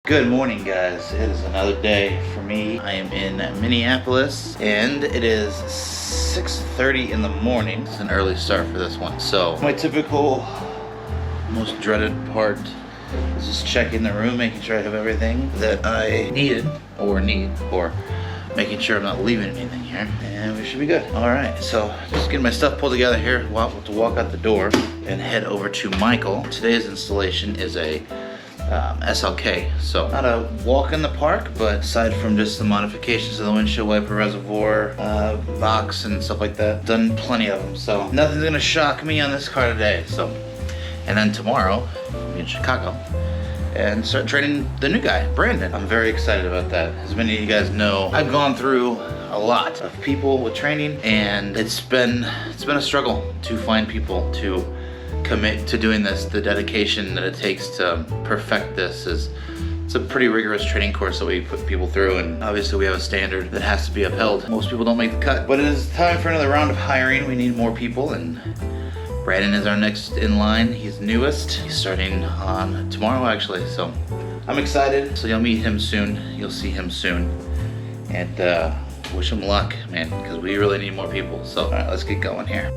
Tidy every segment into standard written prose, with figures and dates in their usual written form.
Good morning, guys. It is another day for me. I am in Minneapolis and it is 6:30 in the morning. It's an early start for this one. So my typical most dreaded part is just checking the room, making sure I have everything that I need, or making sure I'm not leaving anything here, and we should be good. All right, so just getting my stuff pulled together here. We'll have to walk out the door and head over to Michael. Today's installation is a SLK, so not a walk in the park, but aside from just the modifications of the windshield wiper reservoir box and stuff like that, done plenty of them, so nothing's gonna shock me on this car today. So, and then tomorrow I'll be in Chicago and start training the new guy, Brandon. I'm very excited about that. As many of you guys know, I've gone through a lot of people with training, and it's been a struggle to find people to commit to doing this. The dedication that it takes to perfect this it's a pretty rigorous training course that we put people through, and obviously we have a standard that has to be upheld. Most people don't make the cut, but it is time for another round of hiring. We need more people, and Brandon is our next in line. He's newest. He's starting on tomorrow, actually, so I'm excited. So you'll meet him soon. You'll see him soon, and wish him luck, man, because we really need more people. So all right, let's get going here.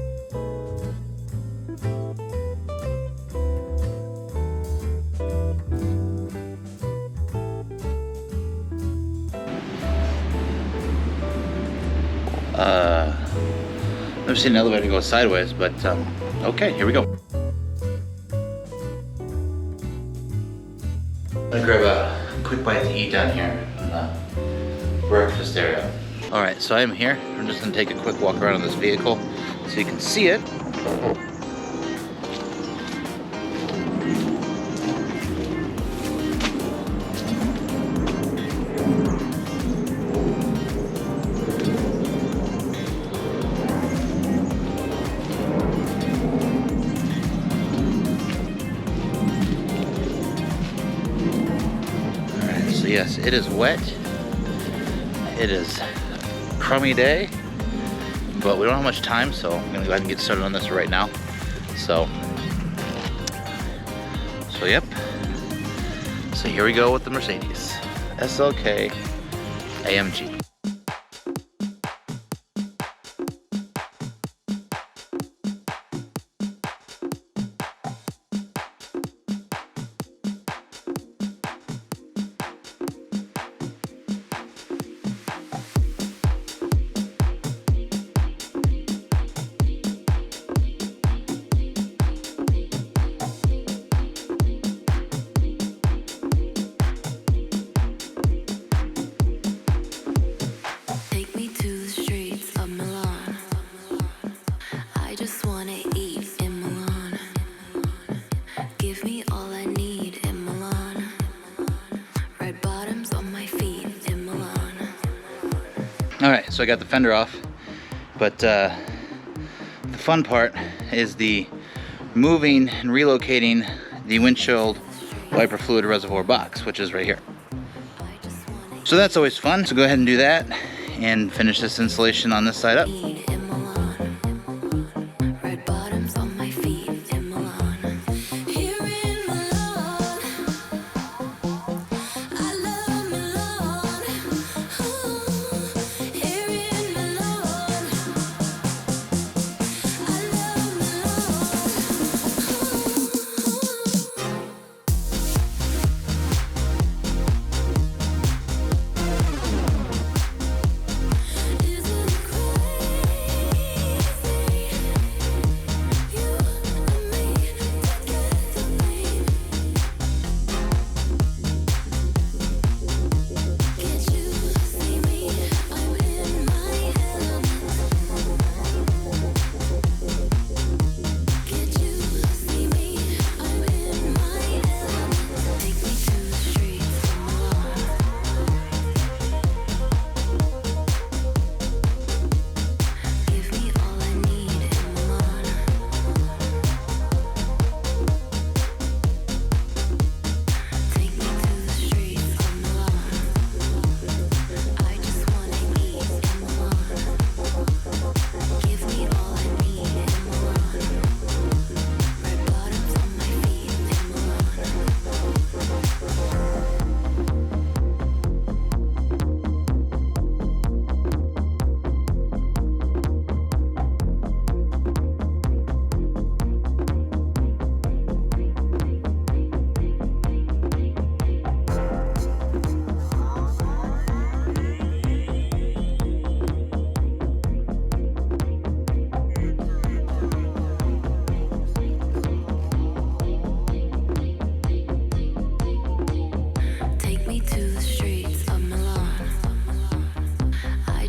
Never seen an elevator go sideways, but okay, here we go. I'm gonna grab a quick bite to eat down here in the breakfast area. All right, so I'm here. I'm just gonna take a quick walk around in this vehicle so you can see it. Yes, it is wet. It is a crummy day, but we don't have much time, so I'm gonna go ahead and get started on this right now. So yep. So here we go with the Mercedes SLK AMG. All right, so I got the fender off, but the fun part is the moving and relocating the windshield wiper fluid reservoir box, which is right here. So that's always fun. So go ahead and do that and finish this installation on this side up.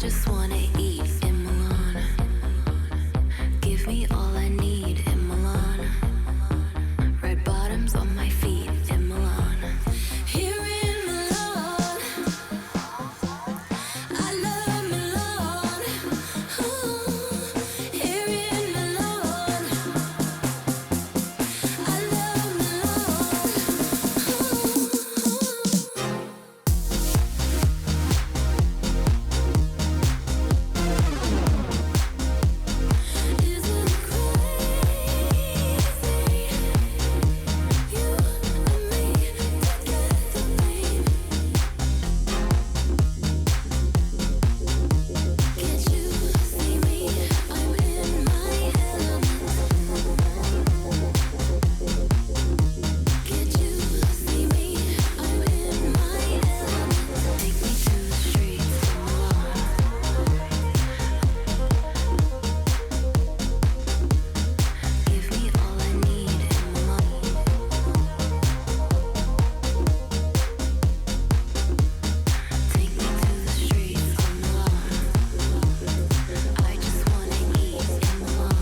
just wanna eat in Milan. Give me all I need in Milan. Red bottoms on my feet in Milan. Here in Milan, I love Milan. Ooh, here in Milan, I love Milan. Isn't it crazy? You and me together, babe. Can't you see me? I'm in my element. Can't you see me? I'm in my element. Take me to the streets of Milan. Give me all I need in Milan. Take me to the streets of Milan. I just wanna eat in Milan.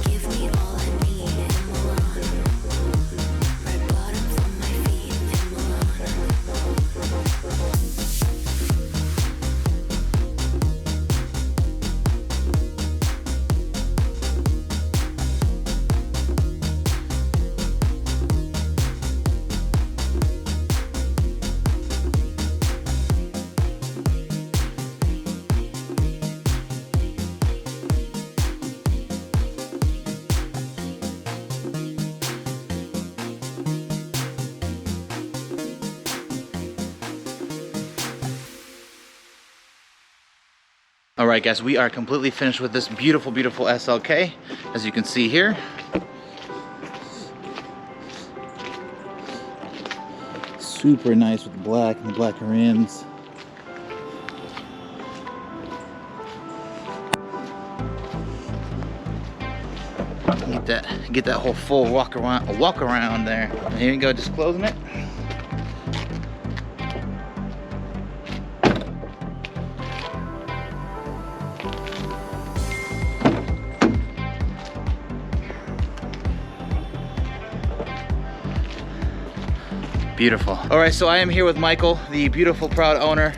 Give me all I need in Milan. Red bottoms on my feet in Milan. All right, guys, we are completely finished with this beautiful, beautiful SLK, as you can see here. Super nice with the black and the black rims. Get that whole full walk around there. And here you go, just closing it. Beautiful. All right, so I am here with Michael, the beautiful, proud owner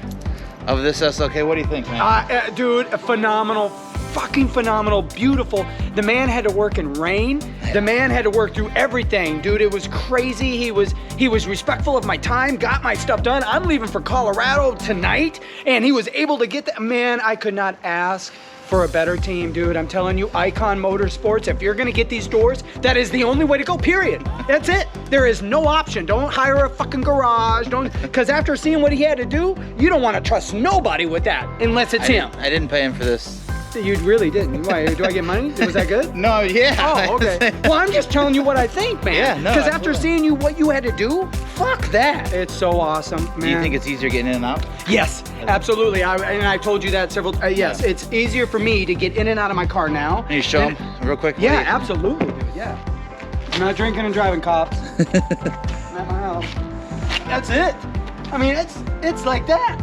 of this SLK. What do you think, man? Dude, phenomenal, fucking phenomenal, beautiful. The man had to work in rain. The man had to work through everything, dude. It was crazy. He was respectful of my time, got my stuff done. I'm leaving for Colorado tonight, and he was able to get that. Man, I could not ask for a better team, dude. I'm telling you, Eikon Motorsports, if you're gonna get these doors, that is the only way to go, period. That's it. There is no option. Don't hire a fucking garage. Because after seeing what he had to do, you don't wanna trust nobody with that, unless it's him. I didn't pay him for this. You really didn't. Why, do I get money? Was that good? No, yeah. Oh, okay. Well, I'm just telling you what I think, man. Yeah, no, because after absolutely. seeing you what you had to do, fuck that. It's so awesome, man. Do you think it's easier getting in and out? Yes, absolutely. And I told you that several. Yes, Yeah. it's easier for me to get in and out of my car now. Can you show them real quick? Yeah, absolutely, dude. Yeah. I'm not drinking and driving, cops. I'm at my house. That's it. I mean, it's like that,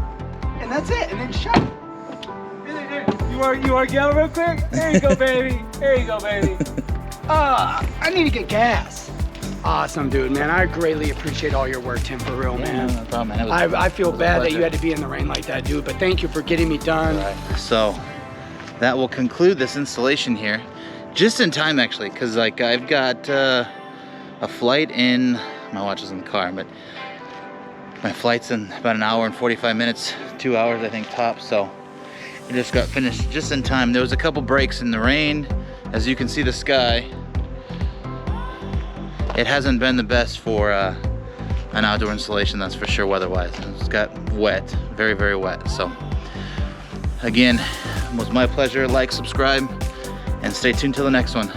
and that's it, and then shut. You want to get real quick? There you go, baby. There you go, baby. I need to get gas. Awesome, dude, man. I greatly appreciate all your work, Tim, for real, man. No problem, man. I feel bad that you pleasure. had to be in the rain like that, dude, but thank you for getting me done. Right. So that will conclude this installation here. Just in time, actually, because like I've got a flight in, my watch is in the car, but my flight's in about an hour and 45 minutes, 2 hours, I think, tops. So I just got finished just in time. There was a couple breaks in the rain. As you can see the sky, it hasn't been the best for an outdoor installation, that's for sure, weather-wise. It's got wet, very, very wet. So again, it was my pleasure. Like, subscribe, and stay tuned till the next one.